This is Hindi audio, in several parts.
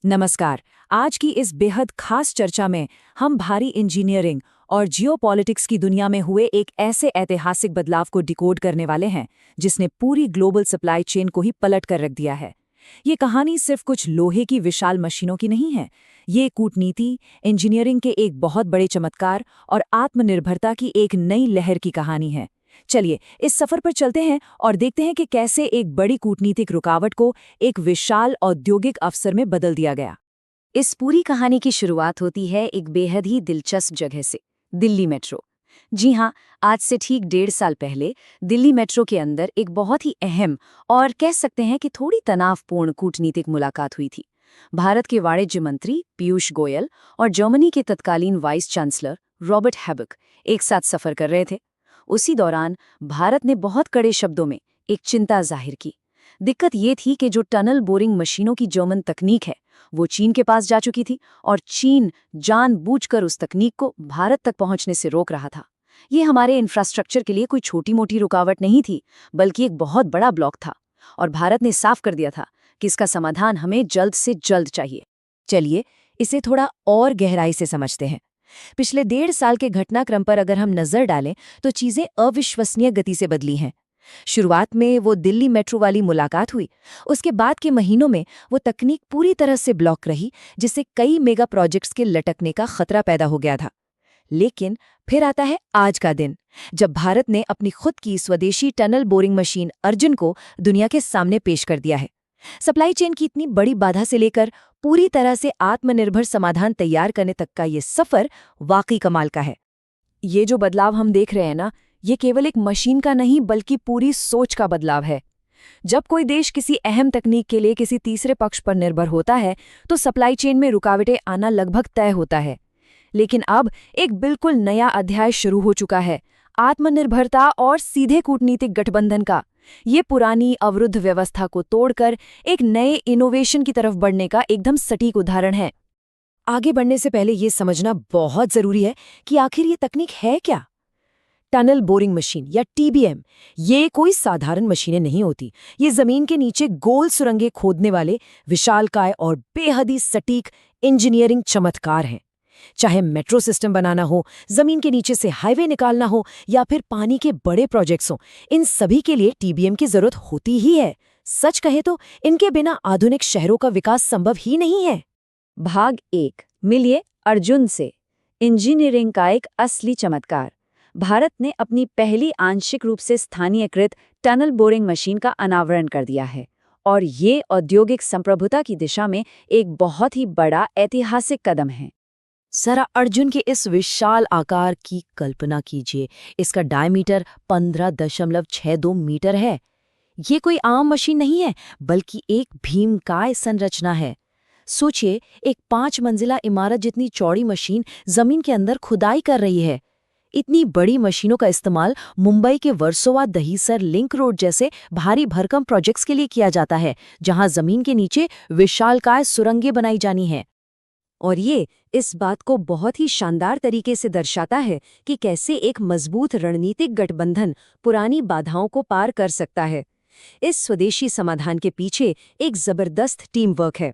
नमस्कार। आज की इस बेहद खास चर्चा में हम भारी इंजीनियरिंग और जियोपॉलिटिक्स की दुनिया में हुए एक ऐसे ऐतिहासिक बदलाव को डिकोड करने वाले हैं जिसने पूरी ग्लोबल सप्लाई चेन को ही पलट कर रख दिया है। ये कहानी सिर्फ कुछ लोहे की विशाल मशीनों की नहीं है। ये कूटनीति, इंजीनियरिंग के एक बहुत बड़े चमत्कार और आत्मनिर्भरता की एक नई लहर की कहानी है। चलिए इस सफर पर चलते हैं और देखते हैं कि कैसे एक बड़ी कूटनीतिक रुकावट को एक विशाल औद्योगिक अवसर में बदल दिया गया। इस पूरी कहानी की शुरुआत होती है एक बेहद ही दिलचस्प जगह से, दिल्ली मेट्रो। जी हाँ, आज से ठीक 1.5 साल पहले दिल्ली मेट्रो के अंदर एक बहुत ही अहम और कह सकते हैं कि थोड़ी तनावपूर्ण कूटनीतिक मुलाकात हुई थी। भारत के वाणिज्य मंत्री पीयूष गोयल और जर्मनी के तत्कालीन वाइस चांसलर रॉबर्ट हैबक एक साथ सफर कर रहे थे। उसी दौरान भारत ने बहुत कड़े शब्दों में एक चिंता जाहिर की। दिक्कत ये थी कि जो टनल बोरिंग मशीनों की जर्मन तकनीक है वो चीन के पास जा चुकी थी और चीन जानबूझकर उस तकनीक को भारत तक पहुंचने से रोक रहा था। ये हमारे इंफ्रास्ट्रक्चर के लिए कोई छोटी मोटी रुकावट नहीं थी, बल्कि एक बहुत बड़ा ब्लॉक था और भारत ने साफ कर दिया था कि इसका समाधान हमें जल्द से जल्द चाहिए। चलिए इसे थोड़ा और गहराई से समझते हैं। पिछले 1.5 साल के घटनाक्रम पर अगर हम नजर डालें तो चीजें अविश्वसनीय गति से बदली हैं। शुरुआत में वो दिल्ली मेट्रो वाली मुलाकात हुई। उसके बाद के महीनों में वो तकनीक पूरी तरह से ब्लॉक रही, जिससे कई मेगा प्रोजेक्ट्स के लटकने का खतरा पैदा हो गया था। लेकिन फिर आता है आज का दिन, जब भारत ने अपनी खुद की स्वदेशी टनल बोरिंग मशीन अर्जुन को दुनिया के सामने पेश कर दिया है। सप्लाई चेन की इतनी बड़ी बाधा से लेकर पूरी तरह से आत्मनिर्भर समाधान तैयार करने तक का ये सफर वाकई कमाल का है। ये जो बदलाव हम देख रहे हैं ना, ये केवल एक मशीन का नहीं बल्कि पूरी सोच का बदलाव है। जब कोई देश किसी अहम तकनीक के लिए किसी तीसरे पक्ष पर निर्भर होता है तो सप्लाई चेन में रुकावटें आना लगभग तय होता है। लेकिन अब एक बिल्कुल नया अध्याय शुरू हो चुका है, आत्मनिर्भरता और सीधे कूटनीतिक गठबंधन का। ये पुरानी अवरुद्ध व्यवस्था को तोड़कर एक नए इनोवेशन की तरफ बढ़ने का एकदम सटीक उदाहरण है। आगे बढ़ने से पहले ये समझना बहुत जरूरी है कि आखिर ये तकनीक है क्या। टनल बोरिंग मशीन या टीबीएम ये कोई साधारण मशीनें नहीं होती। ये जमीन के नीचे गोल सुरंगें खोदने वाले विशालकाय और बेहद ही सटीक इंजीनियरिंग चमत्कार हैं। चाहे मेट्रो सिस्टम बनाना हो, जमीन के नीचे से हाईवे निकालना हो या फिर पानी के बड़े प्रोजेक्ट्स हों, इन सभी के लिए टीबीएम की जरूरत होती ही है। सच कहे तो इनके बिना आधुनिक शहरों का विकास संभव ही नहीं है। भाग 1, मिलिए अर्जुन से, इंजीनियरिंग का एक असली चमत्कार। भारत ने अपनी पहली आंशिक रूप से स्थानीयकृत टनल बोरिंग मशीन का अनावरण कर दिया है और ये औद्योगिक संप्रभुता की दिशा में एक बहुत ही बड़ा ऐतिहासिक कदम है। जरा अर्जुन के इस विशाल आकार की कल्पना कीजिए। इसका डायमीटर 15.62 मीटर है। ये कोई आम मशीन नहीं है, बल्कि एक भीमकाय संरचना है। सोचिए, एक 5 मंजिला इमारत जितनी चौड़ी मशीन जमीन के अंदर खुदाई कर रही है। इतनी बड़ी मशीनों का इस्तेमाल मुंबई के वर्सोवा दहीसर लिंक रोड जैसे भारी भरकम प्रोजेक्ट्स के लिए किया जाता है, जहां जमीन के नीचे विशालकाय सुरंगें बनाई जानी हैं। और ये इस बात को बहुत ही शानदार तरीके से दर्शाता है कि कैसे एक मजबूत रणनीतिक गठबंधन पुरानी बाधाओं को पार कर सकता है। इस स्वदेशी समाधान के पीछे एक जबरदस्त टीम वर्क है।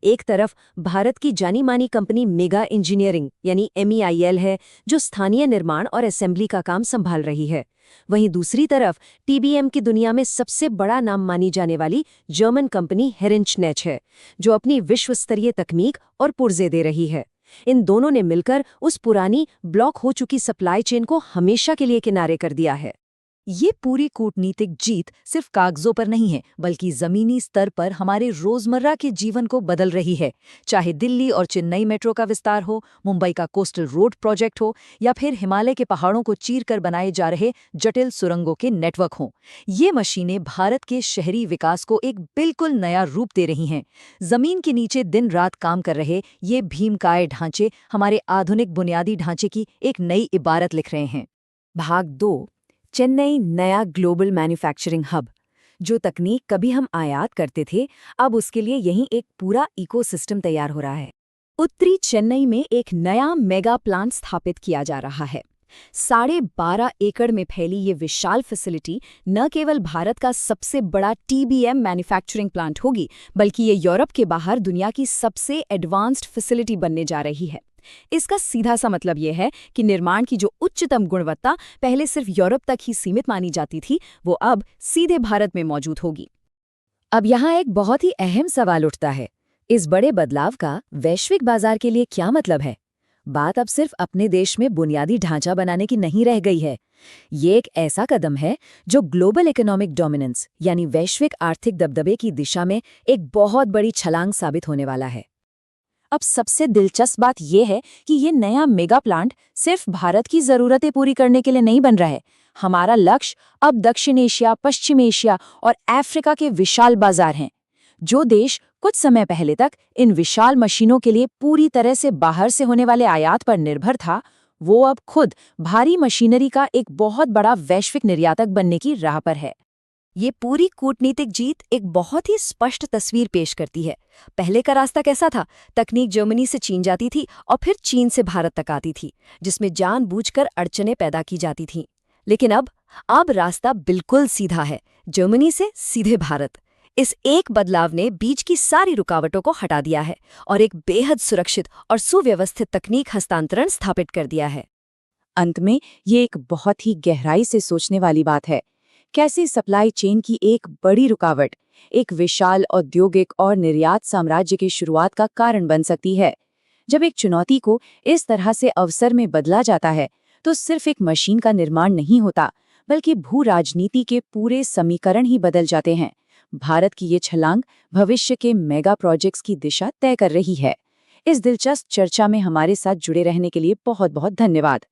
एक तरफ भारत की जानी मानी कंपनी मेगा इंजीनियरिंग यानी MEIL है, जो स्थानीय निर्माण और असेंबली का काम संभाल रही है। वहीं दूसरी तरफ टीबीएम की दुनिया में सबसे बड़ा नाम मानी जाने वाली जर्मन कंपनी हेरिंचनेच है, जो अपनी विश्व स्तरीय तकनीक और पुर्जे दे रही है। इन दोनों ने मिलकर उस पुरानी ब्लॉक हो चुकी सप्लाई चेन को हमेशा के लिए किनारे कर दिया है। ये पूरी कूटनीतिक जीत सिर्फ कागजों पर नहीं है, बल्कि जमीनी स्तर पर हमारे रोजमर्रा के जीवन को बदल रही है। चाहे दिल्ली और चेन्नई मेट्रो का विस्तार हो, मुंबई का कोस्टल रोड प्रोजेक्ट हो या फिर हिमालय के पहाड़ों को चीरकर बनाए जा रहे जटिल सुरंगों के नेटवर्क हों, ये मशीनें भारत के शहरी विकास को एक बिल्कुल नया रूप दे रही हैं। जमीन के नीचे दिन रात काम कर रहे ये भीमकाय ढांचे हमारे आधुनिक बुनियादी ढांचे की एक नई इबारत लिख रहे हैं। भाग 2, चेन्नई नया ग्लोबल मैन्युफैक्चरिंग हब। जो तकनीक कभी हम आयात करते थे, अब उसके लिए यहीं एक पूरा इकोसिस्टम तैयार हो रहा है। उत्तरी चेन्नई में एक नया मेगा प्लांट स्थापित किया जा रहा है। 12.5 एकड़ में फैली ये विशाल फैसिलिटी न केवल भारत का सबसे बड़ा टीबीएम मैन्युफैक्चरिंग प्लांट होगी, बल्कि ये यूरोप के बाहर दुनिया की सबसे एडवांस्ड फैसिलिटी बनने जा रही है। इसका सीधा सा मतलब ये है कि निर्माण की जो उच्चतम गुणवत्ता पहले सिर्फ यूरोप तक ही सीमित मानी जाती थी, वो अब सीधे भारत में मौजूद होगी। अब यहाँ एक बहुत ही अहम सवाल उठता है, इस बड़े बदलाव का वैश्विक बाजार के लिए क्या मतलब है? बात अब सिर्फ अपने देश में बुनियादी ढांचा बनाने की नहीं रह गई है। ये एक ऐसा कदम है जो ग्लोबल इकोनॉमिक डोमिनेंस यानी वैश्विक आर्थिक दबदबे की दिशा में एक बहुत बड़ी छलांग साबित होने वाला है। अब सबसे दिलचस्प बात यह है कि ये नया मेगा प्लांट सिर्फ भारत की जरूरतें पूरी करने के लिए नहीं बन रहा है। हमारा लक्ष्य अब दक्षिण एशिया, पश्चिम एशिया और अफ्रीका के विशाल बाजार हैं। जो देश कुछ समय पहले तक इन विशाल मशीनों के लिए पूरी तरह से बाहर से होने वाले आयात पर निर्भर था, वो अब खुद भारी मशीनरी का एक बहुत बड़ा वैश्विक निर्यातक बनने की राह पर है। ये पूरी कूटनीतिक जीत एक बहुत ही स्पष्ट तस्वीर पेश करती है। पहले का रास्ता कैसा था? तकनीक जर्मनी से चीन जाती थी और फिर चीन से भारत तक आती थी, जिसमें जानबूझकर अड़चनें पैदा की जाती थीं। लेकिन अब रास्ता बिल्कुल सीधा है, जर्मनी से सीधे भारत। इस एक बदलाव ने बीच की सारी रुकावटों को हटा दिया है और एक बेहद सुरक्षित और सुव्यवस्थित तकनीक हस्तांतरण स्थापित कर दिया है। अंत में ये एक बहुत ही गहराई से सोचने वाली बात है। कैसे सप्लाई चेन की एक बड़ी रुकावट एक विशाल औद्योगिक और निर्यात साम्राज्य की शुरुआत का कारण बन सकती है। जब एक चुनौती को इस तरह से अवसर में बदला जाता है, तो सिर्फ एक मशीन का निर्माण नहीं होता, बल्कि भू राजनीति के पूरे समीकरण ही बदल जाते हैं। भारत की ये छलांग भविष्य के मेगा प्रोजेक्ट्स की दिशा तय कर रही है। इस दिलचस्प चर्चा में हमारे साथ जुड़े रहने के लिए बहुत बहुत धन्यवाद।